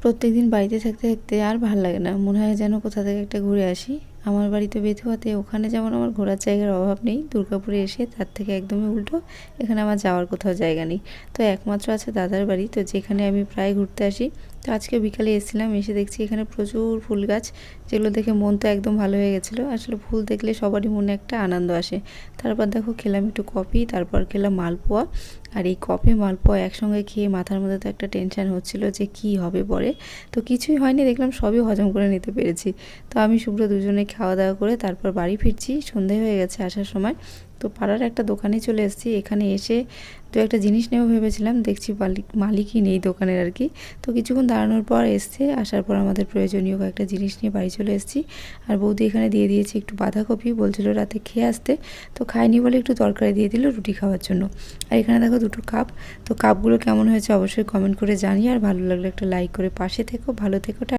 প্রত্যেকদিন বাড়িতে থাকতে থাকতে আর ভাল লাগে না, মনে হয় যেন কোথা থেকে একটা ঘুরে আসি। আমার বাড়িতে বেথুয়াতে, ওখানে যেমন আমার ঘোরার জায়গার অভাব নেই, দুর্গাপুরে এসে তার থেকে একদমই উল্টো, এখানে আমার যাওয়ার কোথাও জায়গা নেই। তো একমাত্র আছে দাদার বাড়ি, তো যেখানে আমি প্রায় ঘুরতে আসি। তো আজকে বিকালে এসেছিলাম, এসে দেখছি এখানে প্রচুর ফুল গাছ, যেগুলো দেখে মন তো একদম ভালো হয়ে গেছিলো। আসলে ফুল দেখলে সবারই মনে একটা আনন্দ আসে। তারপর দেখো খেলাম একটু কফি, তারপর খেলাম মালপোয়া। আর এই কফি মালপোয়া একসঙ্গে খেয়ে মাথার মধ্যে তো একটা টেনশন হচ্ছিল যে কি হবে পরে। তো কিছুই হয়নি, দেখলাম সবই হজম করে নিতে পেরেছি। তো আমি শুভ্র দুজনে খাওয়া দাওয়া করে তারপর বাড়ি ফিরছি, সন্ধে হয়ে গেছে আসার সময়। তো পাড়ার একটা দোকানে চলে এসেছি, এখানে এসে দু একটা জিনিস নেব ভেবেছিলাম, দেখছি মালিকই নেই দোকানের আর কি। তো কিছুক্ষণ দাঁড়ানোর পর এসছে, আসার পর আমাদের প্রয়োজনীয় কয়েকটা জিনিস নিয়ে বাড়ি চলে এসেছি। আর বৌদি এখানে দিয়ে দিয়েছে একটু বাঁধাকপি, বলছিল রাতে খেয়ে আসতে, তো খাইনি বলে একটু তরকারি দিয়ে দিল রুটি খাওয়ার জন্য। আর এখানে দেখো দুটো কাপ। তো কাপগুলো কেমন হয়েছে অবশ্যই কমেন্ট করে জানিয়ে, আর ভালো লাগলে একটা লাইক করে পাশে থেকো, ভালো থেকো।